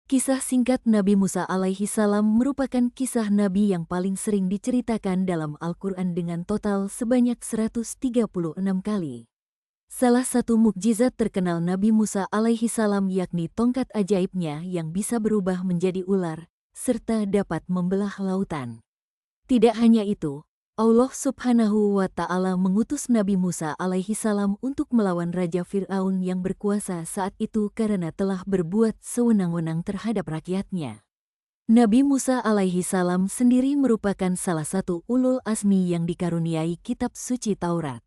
Kisah singkat Nabi Musa alaihi salam merupakan kisah Nabi yang paling sering diceritakan dalam Al-Quran dengan total sebanyak 136 kali. Salah satu mukjizat terkenal Nabi Musa alaihi salam yakni tongkat ajaibnya yang bisa berubah menjadi ular, serta dapat membelah lautan. Tidak hanya itu, Allah Subhanahu wa Ta'ala mengutus Nabi Musa alaihi salam untuk melawan Raja Fir'aun yang berkuasa saat itu karena telah berbuat sewenang-wenang terhadap rakyatnya. Nabi Musa alaihi salam sendiri merupakan salah satu ulul azmi yang dikaruniai kitab suci Taurat.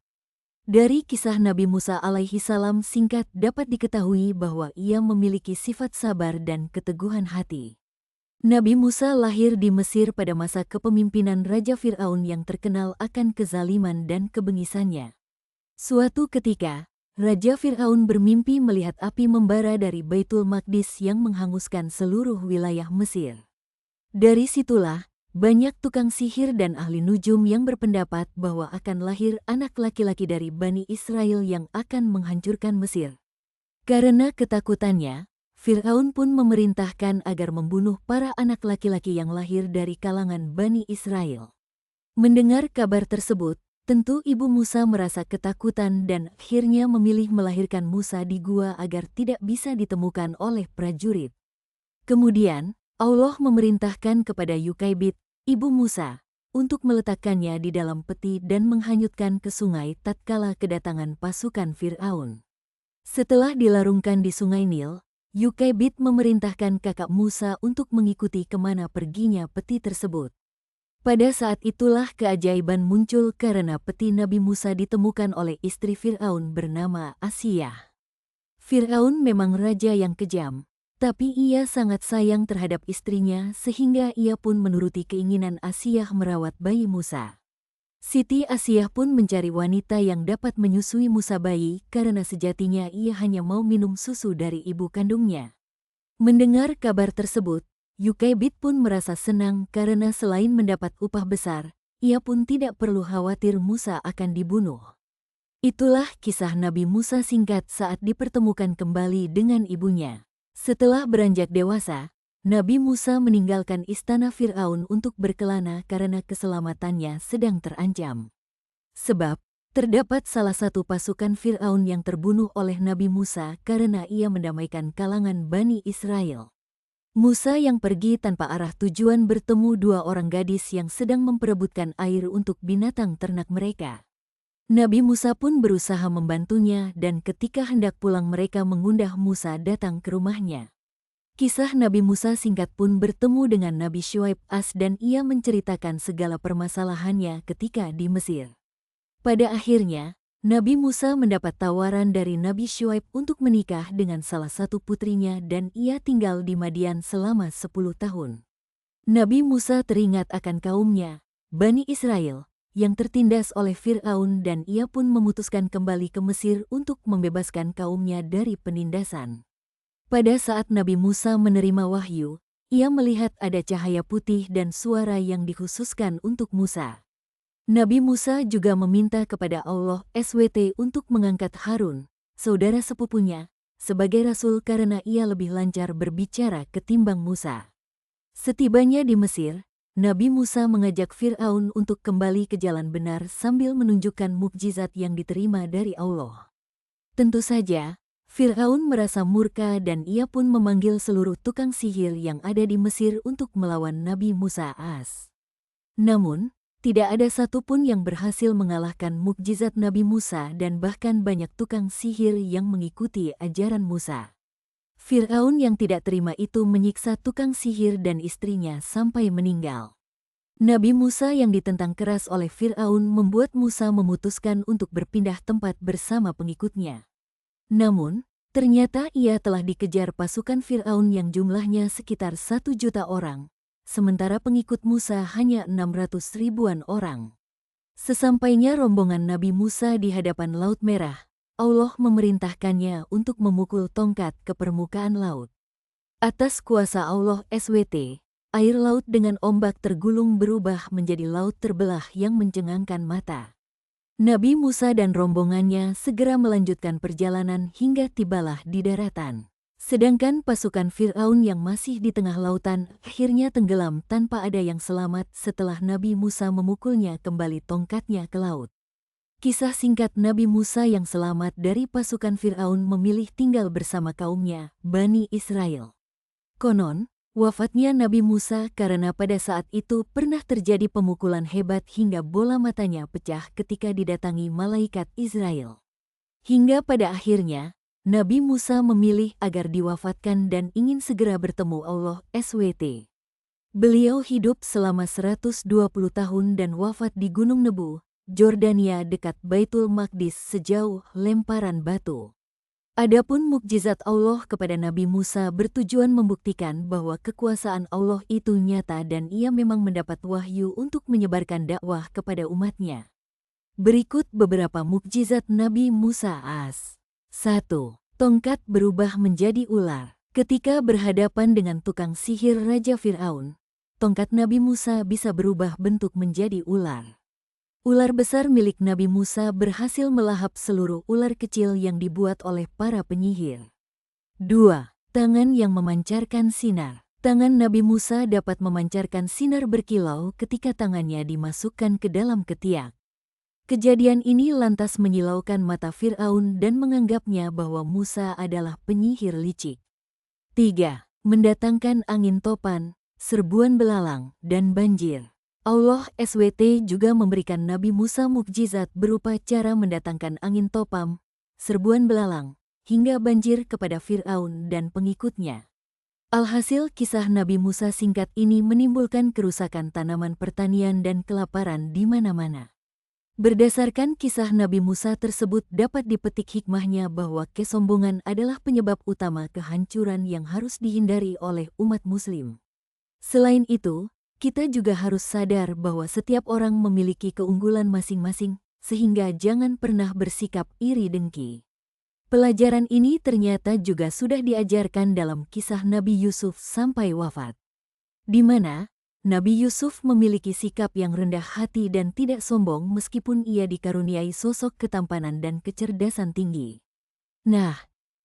Dari kisah Nabi Musa alaihi salam singkat dapat diketahui bahwa ia memiliki sifat sabar dan keteguhan hati. Nabi Musa lahir di Mesir pada masa kepemimpinan Raja Fir'aun yang terkenal akan kezaliman dan kebengisannya. Suatu ketika, Raja Fir'aun bermimpi melihat api membara dari Baitul Maqdis yang menghanguskan seluruh wilayah Mesir. Dari situlah, banyak tukang sihir dan ahli nujum yang berpendapat bahwa akan lahir anak laki-laki dari Bani Israel yang akan menghancurkan Mesir. Karena ketakutannya, Fir'aun pun memerintahkan agar membunuh para anak laki-laki yang lahir dari kalangan Bani Israel. Mendengar kabar tersebut, tentu ibu Musa merasa ketakutan dan akhirnya memilih melahirkan Musa di gua agar tidak bisa ditemukan oleh prajurit. Kemudian, Allah memerintahkan kepada Yukaibid, ibu Musa, untuk meletakkannya di dalam peti dan menghanyutkan ke sungai tatkala kedatangan pasukan Fir'aun. Setelah dilarungkan di sungai Nil, Yukaibid memerintahkan kakak Musa untuk mengikuti kemana perginya peti tersebut. Pada saat itulah keajaiban muncul karena peti Nabi Musa ditemukan oleh istri Fir'aun bernama Asiyah. Fir'aun memang raja yang kejam, tapi ia sangat sayang terhadap istrinya sehingga ia pun menuruti keinginan Asiyah merawat bayi Musa. Siti Asiyah pun mencari wanita yang dapat menyusui Musa bayi karena sejatinya ia hanya mau minum susu dari ibu kandungnya. Mendengar kabar tersebut, Yukaibid pun merasa senang karena selain mendapat upah besar, ia pun tidak perlu khawatir Musa akan dibunuh. Itulah kisah Nabi Musa singkat saat dipertemukan kembali dengan ibunya. Setelah beranjak dewasa, Nabi Musa meninggalkan istana Fir'aun untuk berkelana karena keselamatannya sedang terancam. Sebab, terdapat salah satu pasukan Fir'aun yang terbunuh oleh Nabi Musa karena ia mendamaikan kalangan Bani Israel. Musa yang pergi tanpa arah tujuan bertemu dua orang gadis yang sedang memperebutkan air untuk binatang ternak mereka. Nabi Musa pun berusaha membantunya dan ketika hendak pulang mereka mengundang Musa datang ke rumahnya. Kisah Nabi Musa singkat pun bertemu dengan Nabi Syuaib dan ia menceritakan segala permasalahannya ketika di Mesir. Pada akhirnya, Nabi Musa mendapat tawaran dari Nabi Syuaib untuk menikah dengan salah satu putrinya dan ia tinggal di Madian selama 10 tahun. Nabi Musa teringat akan kaumnya, Bani Israel, yang tertindas oleh Fir'aun dan ia pun memutuskan kembali ke Mesir untuk membebaskan kaumnya dari penindasan. Pada saat Nabi Musa menerima wahyu, ia melihat ada cahaya putih dan suara yang dikhususkan untuk Musa. Nabi Musa juga meminta kepada Allah SWT untuk mengangkat Harun, saudara sepupunya, sebagai rasul karena ia lebih lancar berbicara ketimbang Musa. Setibanya di Mesir, Nabi Musa mengajak Fir'aun untuk kembali ke jalan benar sambil menunjukkan mukjizat yang diterima dari Allah. Tentu saja, Fir'aun merasa murka dan ia pun memanggil seluruh tukang sihir yang ada di Mesir untuk melawan Nabi Musa Namun, tidak ada satupun yang berhasil mengalahkan mukjizat Nabi Musa dan bahkan banyak tukang sihir yang mengikuti ajaran Musa. Fir'aun yang tidak terima itu menyiksa tukang sihir dan istrinya sampai meninggal. Nabi Musa yang ditentang keras oleh Fir'aun membuat Musa memutuskan untuk berpindah tempat bersama pengikutnya. Namun, ternyata ia telah dikejar pasukan Fir'aun yang jumlahnya sekitar 1 juta orang, sementara pengikut Musa hanya 600 ribuan orang. Sesampainya rombongan Nabi Musa di hadapan Laut Merah, Allah memerintahkannya untuk memukul tongkat ke permukaan laut. Atas kuasa Allah SWT, air laut dengan ombak tergulung berubah menjadi laut terbelah yang mencengangkan mata. Nabi Musa dan rombongannya segera melanjutkan perjalanan hingga tibalah di daratan. Sedangkan pasukan Fir'aun yang masih di tengah lautan akhirnya tenggelam tanpa ada yang selamat setelah Nabi Musa memukulnya kembali tongkatnya ke laut. Kisah singkat Nabi Musa yang selamat dari pasukan Fir'aun memilih tinggal bersama kaumnya, Bani Israel. Konon, wafatnya Nabi Musa karena pada saat itu pernah terjadi pemukulan hebat hingga bola matanya pecah ketika didatangi malaikat Israel. Hingga pada akhirnya, Nabi Musa memilih agar diwafatkan dan ingin segera bertemu Allah SWT. Beliau hidup selama 120 tahun dan wafat di Gunung Nebu, Jordania dekat Baitul Maqdis sejauh lemparan batu. Adapun mukjizat Allah kepada Nabi Musa bertujuan membuktikan bahwa kekuasaan Allah itu nyata dan ia memang mendapat wahyu untuk menyebarkan dakwah kepada umatnya. Berikut beberapa mukjizat Nabi Musa as. 1. Tongkat berubah menjadi ular. Ketika berhadapan dengan tukang sihir Raja Fir'aun, tongkat Nabi Musa bisa berubah bentuk menjadi ular. Ular besar milik Nabi Musa berhasil melahap seluruh ular kecil yang dibuat oleh para penyihir. 2. Tangan yang memancarkan sinar. Tangan Nabi Musa dapat memancarkan sinar berkilau ketika tangannya dimasukkan ke dalam ketiak. Kejadian ini lantas menyilaukan mata Fir'aun dan menganggapnya bahwa Musa adalah penyihir licik. 3. Mendatangkan angin topan, serbuan belalang, dan banjir. Allah SWT juga memberikan Nabi Musa mukjizat berupa cara mendatangkan angin topam, serbuan belalang, hingga banjir kepada Fir'aun dan pengikutnya. Alhasil kisah Nabi Musa singkat ini menimbulkan kerusakan tanaman pertanian dan kelaparan di mana-mana. Berdasarkan kisah Nabi Musa tersebut dapat dipetik hikmahnya bahwa kesombongan adalah penyebab utama kehancuran yang harus dihindari oleh umat muslim. Selain itu, kita juga harus sadar bahwa setiap orang memiliki keunggulan masing-masing, sehingga jangan pernah bersikap iri dengki. Pelajaran ini ternyata juga sudah diajarkan dalam kisah Nabi Yusuf sampai wafat, di mana Nabi Yusuf memiliki sikap yang rendah hati dan tidak sombong meskipun ia dikaruniai sosok ketampanan dan kecerdasan tinggi. Nah,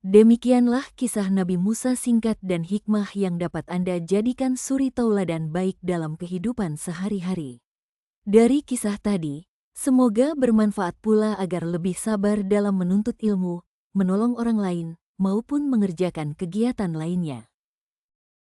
demikianlah kisah Nabi Musa singkat dan hikmah yang dapat Anda jadikan suri tauladan baik dalam kehidupan sehari-hari. Dari kisah tadi, semoga bermanfaat pula agar lebih sabar dalam menuntut ilmu, menolong orang lain, maupun mengerjakan kegiatan lainnya.